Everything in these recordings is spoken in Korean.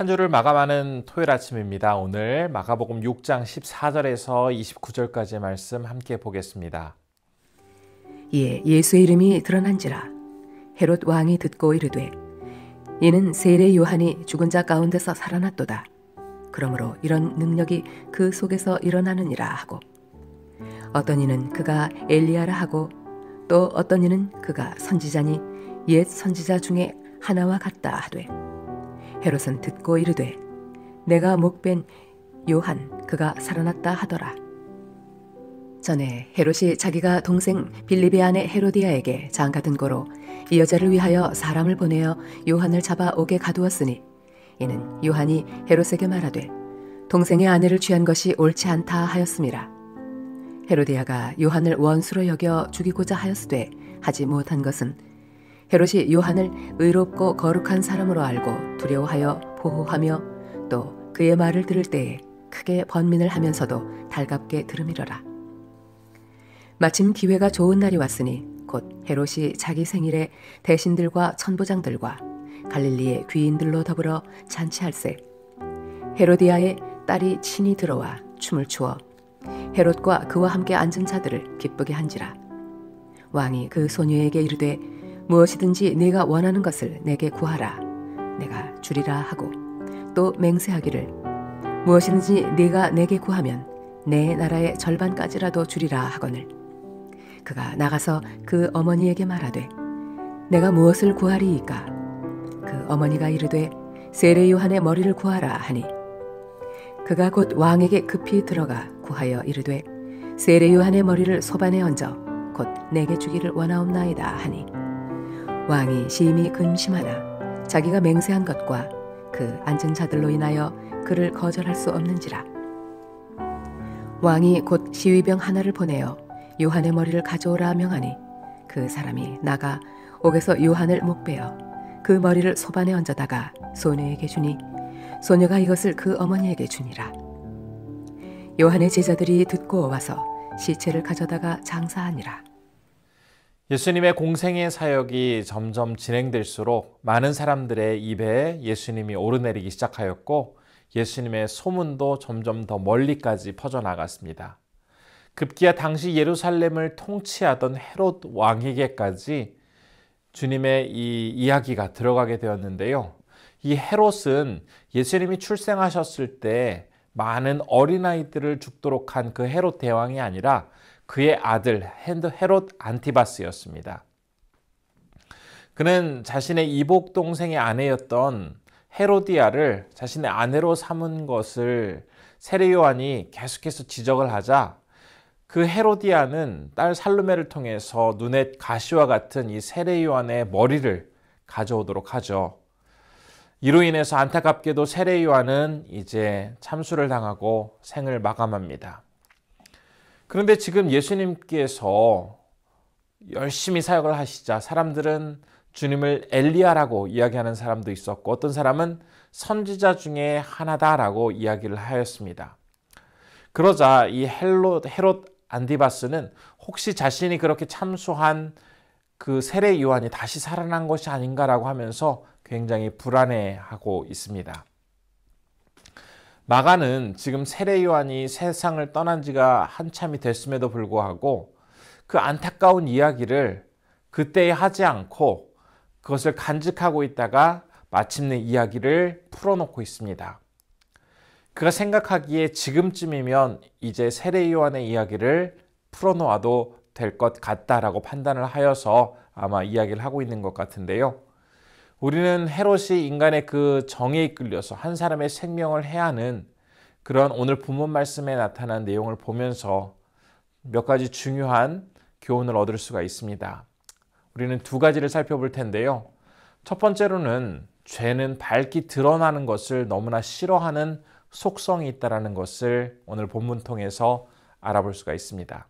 한 주를 마감하는 토요일 아침입니다. 오늘 마가복음 6장 14절에서 29절까지의 말씀 함께 보겠습니다. 이에 예수의 이름이 드러난지라 헤롯 왕이 듣고 이르되 이는 세례 요한이 죽은 자 가운데서 살아났도다. 그러므로 이런 능력이 그 속에서 일어나느니라 하고 어떤 이는 그가 엘리야라 하고 또 어떤 이는 그가 선지자니 옛 선지자 중에 하나와 같다 하되 헤롯은 듣고 이르되 내가 목벤 요한 그가 살아났다 하더라. 전에 헤롯이 자기가 동생 빌립의 아내 헤로디아에게 장가든 고로 이 여자를 위하여 사람을 보내어 요한을 잡아 옥에 가두었으니 이는 요한이 헤롯에게 말하되 동생의 아내를 취한 것이 옳지 않다 하였음이라. 헤로디아가 요한을 원수로 여겨 죽이고자 하였으되 하지 못한 것은 헤롯이 요한을 의롭고 거룩한 사람으로 알고 두려워하여 보호하며 또 그의 말을 들을 때에 크게 번민을 하면서도 달갑게 들음이러라. 마침 기회가 좋은 날이 왔으니 곧 헤롯이 자기 생일에 대신들과 천부장들과 갈릴리의 귀인들로 더불어 잔치할세 헤로디아의 딸이 친히 들어와 춤을 추어 헤롯과 그와 함께 앉은 자들을 기쁘게 한지라. 왕이 그 소녀에게 이르되 무엇이든지 네가 원하는 것을 내게 구하라 내가 주리라 하고 또 맹세하기를 무엇이든지 네가 내게 구하면 내 나라의 절반까지라도 주리라 하거늘 그가 나가서 그 어머니에게 말하되 내가 무엇을 구하리이까. 그 어머니가 이르되 세례 요한의 머리를 구하라 하니 그가 곧 왕에게 급히 들어가 구하여 이르되 세례 요한의 머리를 소반에 얹어 곧 내게 주기를 원하옵나이다 하니 왕이 심히 근심하나 자기가 맹세한 것과 그 앉은 자들로 인하여 그를 거절할 수 없는지라. 왕이 곧 시위병 하나를 보내어 요한의 머리를 가져오라 명하니 그 사람이 나가 옥에서 요한을 목베어 그 머리를 소반에 얹어다가 소녀에게 주니 소녀가 이것을 그 어머니에게 주니라. 요한의 제자들이 듣고 와서 시체를 가져다가 장사하니라. 예수님의 공생의 사역이 점점 진행될수록 많은 사람들의 입에 예수님이 오르내리기 시작하였고 예수님의 소문도 점점 더 멀리까지 퍼져나갔습니다. 급기야 당시 예루살렘을 통치하던 헤롯 왕에게까지 주님의 이 이야기가 들어가게 되었는데요. 이 헤롯은 예수님이 출생하셨을 때 많은 어린아이들을 죽도록 한 그 헤롯 대왕이 아니라 그의 아들 헤롯 안티바스였습니다. 그는 자신의 이복 동생의 아내였던 헤로디아를 자신의 아내로 삼은 것을 세례 요한이 계속해서 지적을 하자 그 헤로디아는 딸 살루메를 통해서 눈에 가시와 같은 이 세례 요한의 머리를 가져오도록 하죠. 이로 인해서 안타깝게도 세례 요한은 이제 참수를 당하고 생을 마감합니다. 그런데 지금 예수님께서 열심히 사역을 하시자 사람들은 주님을 엘리야라고 이야기하는 사람도 있었고 어떤 사람은 선지자 중에 하나다라고 이야기를 하였습니다. 그러자 이 헤롯 안티바스는 혹시 자신이 그렇게 참수한 그 세례 요한이 다시 살아난 것이 아닌가라고 하면서 굉장히 불안해하고 있습니다. 마가는 지금 세례 요한이 세상을 떠난 지가 한참이 됐음에도 불구하고 그 안타까운 이야기를 그때 하지 않고 그것을 간직하고 있다가 마침내 이야기를 풀어놓고 있습니다. 그가 생각하기에 지금쯤이면 이제 세례 요한의 이야기를 풀어놓아도 될 것 같다라고 판단을 하여서 아마 이야기를 하고 있는 것 같은데요. 우리는 헤롯이 인간의 그 정에 이끌려서 한 사람의 생명을 해하는 그런 오늘 본문 말씀에 나타난 내용을 보면서 몇 가지 중요한 교훈을 얻을 수가 있습니다. 우리는 두 가지를 살펴볼 텐데요. 첫 번째로는 죄는 밝히 드러나는 것을 너무나 싫어하는 속성이 있다는 것을 오늘 본문 통해서 알아볼 수가 있습니다.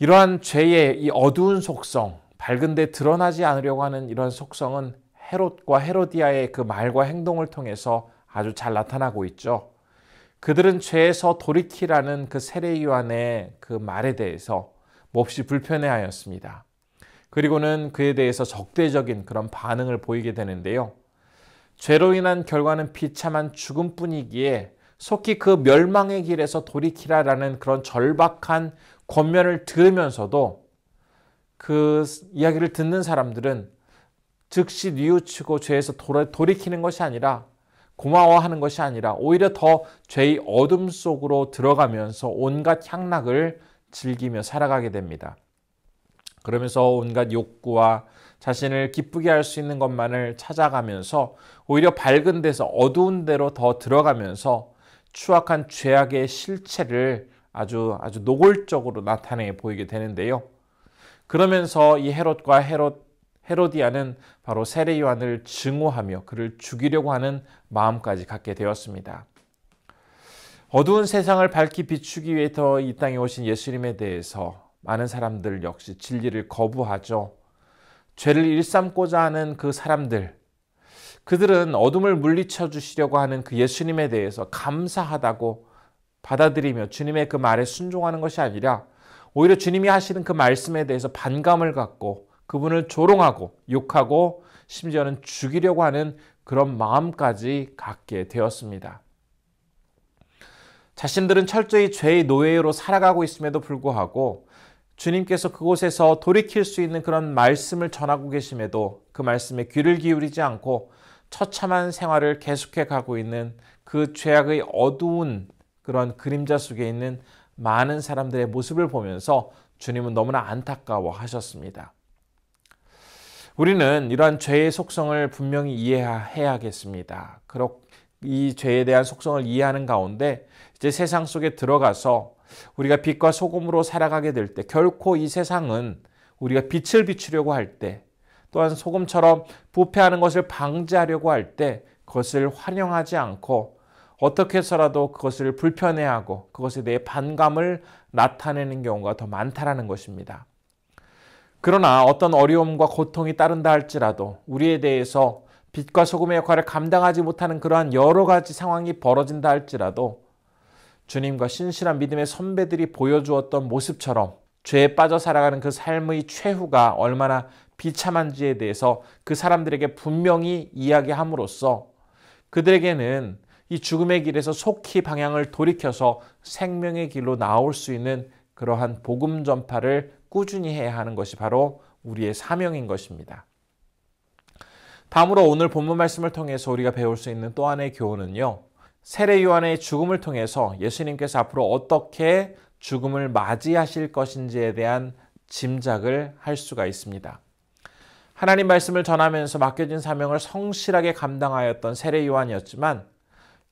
이러한 죄의 이 어두운 속성, 밝은데 드러나지 않으려고 하는 이런 속성은 헤롯과 헤로디아의 그 말과 행동을 통해서 아주 잘 나타나고 있죠. 그들은 죄에서 돌이키라는 그 세례 요한의 그 말에 대해서 몹시 불편해하였습니다. 그리고는 그에 대해서 적대적인 그런 반응을 보이게 되는데요. 죄로 인한 결과는 비참한 죽음뿐이기에 속히 그 멸망의 길에서 돌이키라라는 그런 절박한 권면을 들으면서도 그 이야기를 듣는 사람들은 즉시 뉘우치고 죄에서 돌이키는 것이 아니라, 고마워하는 것이 아니라 오히려 더 죄의 어둠 속으로 들어가면서 온갖 향락을 즐기며 살아가게 됩니다. 그러면서 온갖 욕구와 자신을 기쁘게 할 수 있는 것만을 찾아가면서 오히려 밝은 데서 어두운 데로 더 들어가면서 추악한 죄악의 실체를 아주 노골적으로 나타내 보이게 되는데요. 그러면서 이 헤롯과 헤로디아는 바로 세례 요한을 증오하며 그를 죽이려고 하는 마음까지 갖게 되었습니다. 어두운 세상을 밝히 비추기 위해서 이 땅에 오신 예수님에 대해서 많은 사람들 역시 진리를 거부하죠. 죄를 일삼고자 하는 그 사람들, 그들은 어둠을 물리쳐 주시려고 하는 그 예수님에 대해서 감사하다고 받아들이며 주님의 그 말에 순종하는 것이 아니라 오히려 주님이 하시는 그 말씀에 대해서 반감을 갖고 그분을 조롱하고 욕하고 심지어는 죽이려고 하는 그런 마음까지 갖게 되었습니다. 자신들은 철저히 죄의 노예로 살아가고 있음에도 불구하고 주님께서 그곳에서 돌이킬 수 있는 그런 말씀을 전하고 계심에도 그 말씀에 귀를 기울이지 않고 처참한 생활을 계속해 가고 있는 그 죄악의 어두운 그런 그림자 속에 있는 많은 사람들의 모습을 보면서 주님은 너무나 안타까워 하셨습니다. 우리는 이러한 죄의 속성을 분명히 이해해야겠습니다. 이 죄에 대한 속성을 이해하는 가운데 이제 세상 속에 들어가서 우리가 빛과 소금으로 살아가게 될 때 결코 이 세상은 우리가 빛을 비추려고 할 때 또한 소금처럼 부패하는 것을 방지하려고 할 때 그것을 활용하지 않고 어떻게 해서라도 그것을 불편해하고 그것에 대해 반감을 나타내는 경우가 더 많다라는 것입니다. 그러나 어떤 어려움과 고통이 따른다 할지라도 우리에 대해서 빛과 소금의 역할을 감당하지 못하는 그러한 여러 가지 상황이 벌어진다 할지라도 주님과 신실한 믿음의 선배들이 보여주었던 모습처럼 죄에 빠져 살아가는 그 삶의 최후가 얼마나 비참한지에 대해서 그 사람들에게 분명히 이야기함으로써 그들에게는 이 죽음의 길에서 속히 방향을 돌이켜서 생명의 길로 나올 수 있는 그러한 복음 전파를 꾸준히 해야 하는 것이 바로 우리의 사명인 것입니다. 다음으로 오늘 본문 말씀을 통해서 우리가 배울 수 있는 또 하나의 교훈은요. 세례 요한의 죽음을 통해서 예수님께서 앞으로 어떻게 죽음을 맞이하실 것인지에 대한 짐작을 할 수가 있습니다. 하나님 말씀을 전하면서 맡겨진 사명을 성실하게 감당하였던 세례 요한이었지만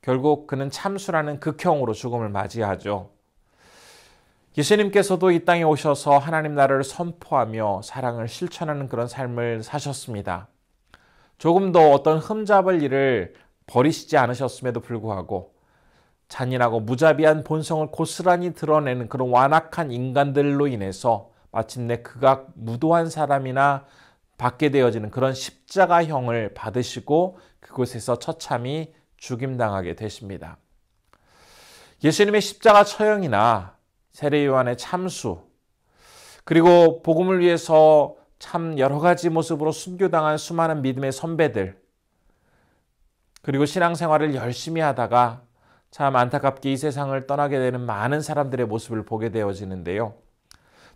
결국 그는 참수라는 극형으로 죽음을 맞이하죠. 예수님께서도 이 땅에 오셔서 하나님 나라를 선포하며 사랑을 실천하는 그런 삶을 사셨습니다. 조금도 어떤 흠잡을 일을 버리시지 않으셨음에도 불구하고 잔인하고 무자비한 본성을 고스란히 드러내는 그런 완악한 인간들로 인해서 마침내 극악 무도한 사람이나 받게 되어지는 그런 십자가형을 받으시고 그곳에서 처참히 죽임당하게 되십니다. 예수님의 십자가 처형이나 세례 요한의 참수, 그리고 복음을 위해서 참 여러 가지 모습으로 순교당한 수많은 믿음의 선배들, 그리고 신앙생활을 열심히 하다가 참 안타깝게 이 세상을 떠나게 되는 많은 사람들의 모습을 보게 되어지는데요.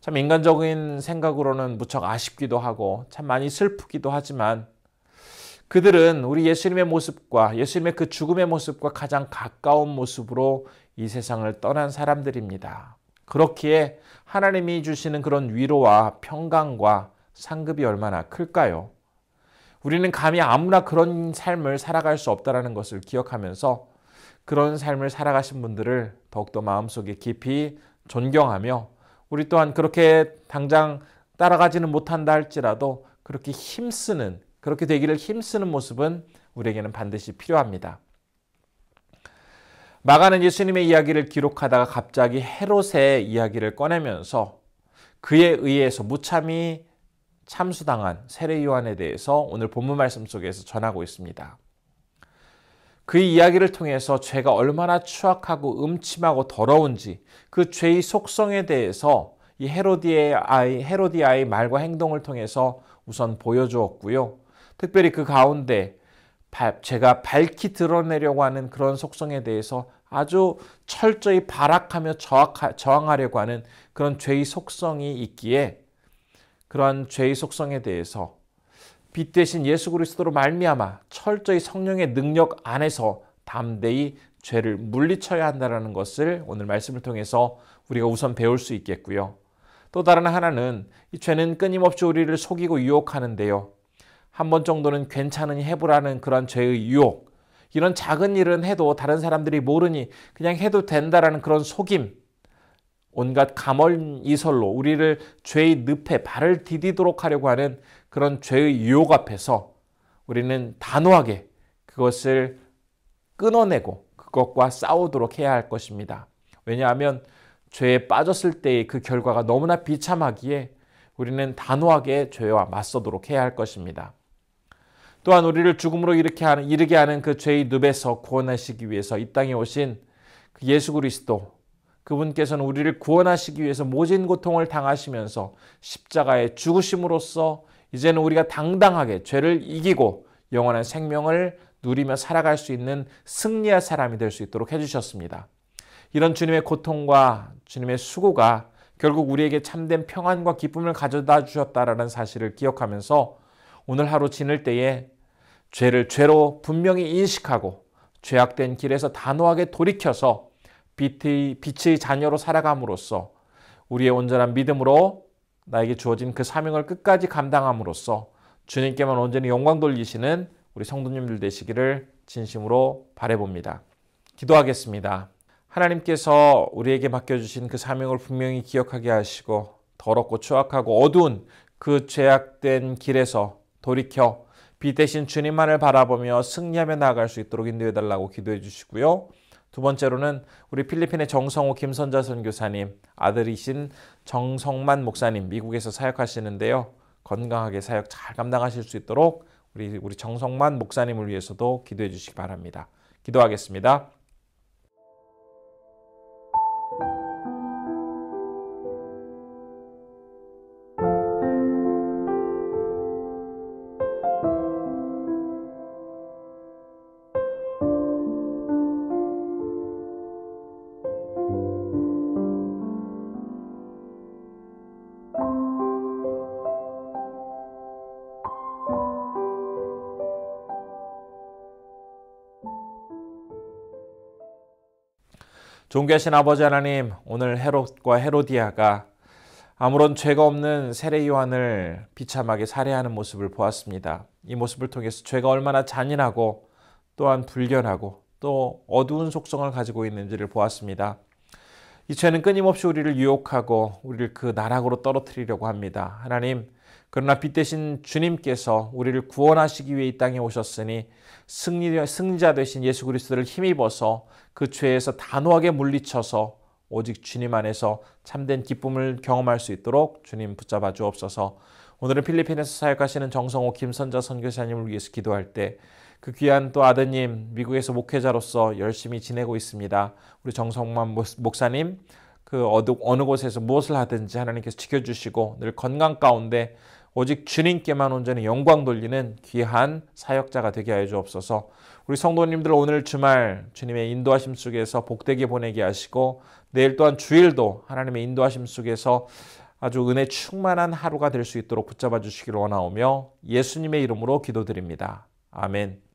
참 인간적인 생각으로는 무척 아쉽기도 하고 참 많이 슬프기도 하지만 그들은 우리 예수님의 모습과 예수님의 그 죽음의 모습과 가장 가까운 모습으로 이 세상을 떠난 사람들입니다. 그렇기에 하나님이 주시는 그런 위로와 평강과 상급이 얼마나 클까요? 우리는 감히 아무나 그런 삶을 살아갈 수 없다는 것을 기억하면서 그런 삶을 살아가신 분들을 더욱더 마음속에 깊이 존경하며 우리 또한 그렇게 당장 따라가지는 못한다 할지라도 그렇게 되기를 힘쓰는 모습은 우리에게는 반드시 필요합니다. 마가는 예수님의 이야기를 기록하다가 갑자기 헤롯의 이야기를 꺼내면서 그에 의해서 무참히 참수당한 세례 요한에 대해서 오늘 본문 말씀 속에서 전하고 있습니다. 그의 이야기를 통해서 죄가 얼마나 추악하고 음침하고 더러운지 그 죄의 속성에 대해서 이 헤로디아의 말과 행동을 통해서 우선 보여주었고요. 특별히 그 가운데 제가 밝히 드러내려고 하는 그런 속성에 대해서 아주 철저히 발악하며 저항하려고 하는 그런 죄의 속성이 있기에 그러한 죄의 속성에 대해서 빛 대신 예수 그리스도로 말미암아 철저히 성령의 능력 안에서 담대히 죄를 물리쳐야 한다는 것을 오늘 말씀을 통해서 우리가 우선 배울 수 있겠고요. 또 다른 하나는 이 죄는 끊임없이 우리를 속이고 유혹하는데요. 한 번 정도는 괜찮으니 해보라는 그런 죄의 유혹, 이런 작은 일은 해도 다른 사람들이 모르니 그냥 해도 된다라는 그런 속임, 온갖 가멀이설로 우리를 죄의 늪에 발을 디디도록 하려고 하는 그런 죄의 유혹 앞에서 우리는 단호하게 그것을 끊어내고 그것과 싸우도록 해야 할 것입니다. 왜냐하면 죄에 빠졌을 때의 그 결과가 너무나 비참하기에 우리는 단호하게 죄와 맞서도록 해야 할 것입니다. 또한 우리를 죽음으로 이르게 하는 그 죄의 늪에서 구원하시기 위해서 이 땅에 오신 그 예수 그리스도, 그분께서는 우리를 구원하시기 위해서 모진 고통을 당하시면서 십자가에 죽으심으로써 이제는 우리가 당당하게 죄를 이기고 영원한 생명을 누리며 살아갈 수 있는 승리의 사람이 될 수 있도록 해주셨습니다. 이런 주님의 고통과 주님의 수고가 결국 우리에게 참된 평안과 기쁨을 가져다 주셨다라는 사실을 기억하면서 오늘 하루 지낼 때에 죄를 죄로 분명히 인식하고 죄악된 길에서 단호하게 돌이켜서 빛의 자녀로 살아감으로써 우리의 온전한 믿음으로 나에게 주어진 그 사명을 끝까지 감당함으로써 주님께만 온전히 영광 돌리시는 우리 성도님들 되시기를 진심으로 바라봅니다. 기도하겠습니다. 하나님께서 우리에게 맡겨주신 그 사명을 분명히 기억하게 하시고 더럽고 추악하고 어두운 그 죄악된 길에서 돌이켜 빛 대신 주님만을 바라보며 승리하며 나아갈 수 있도록 인도해달라고 기도해 주시고요. 두 번째로는 우리 필리핀의 정성호 김선자 선교사님, 아들이신 정성만 목사님 미국에서 사역하시는데요. 건강하게 사역 잘 감당하실 수 있도록 우리 정성만 목사님을 위해서도 기도해 주시기 바랍니다. 기도하겠습니다. 존귀하신 아버지 하나님, 오늘 헤롯과 헤로디아가 아무런 죄가 없는 세례 요한을 비참하게 살해하는 모습을 보았습니다. 이 모습을 통해서 죄가 얼마나 잔인하고 또한 불견하고 또 어두운 속성을 가지고 있는지를 보았습니다. 이 죄는 끊임없이 우리를 유혹하고 우리를 그 나락으로 떨어뜨리려고 합니다. 하나님, 그러나 빛 대신 주님께서 우리를 구원하시기 위해 이 땅에 오셨으니 승리자 되신 예수 그리스도를 힘입어서 그 죄에서 단호하게 물리쳐서 오직 주님 안에서 참된 기쁨을 경험할 수 있도록 주님 붙잡아 주옵소서. 오늘은 필리핀에서 사역하시는 정성호 김선자 선교사님을 위해서 기도할 때 그 귀한 또 아드님 미국에서 목회자로서 열심히 지내고 있습니다. 우리 정성만 목사님 그 어느 곳에서 무엇을 하든지 하나님께서 지켜주시고 늘 건강 가운데 오직 주님께만 온전히 영광 돌리는 귀한 사역자가 되게 하여 주옵소서. 우리 성도님들 오늘 주말 주님의 인도하심 속에서 복되게 보내게 하시고 내일 또한 주일도 하나님의 인도하심 속에서 아주 은혜 충만한 하루가 될 수 있도록 붙잡아 주시기를 원하오며 예수님의 이름으로 기도드립니다. 아멘.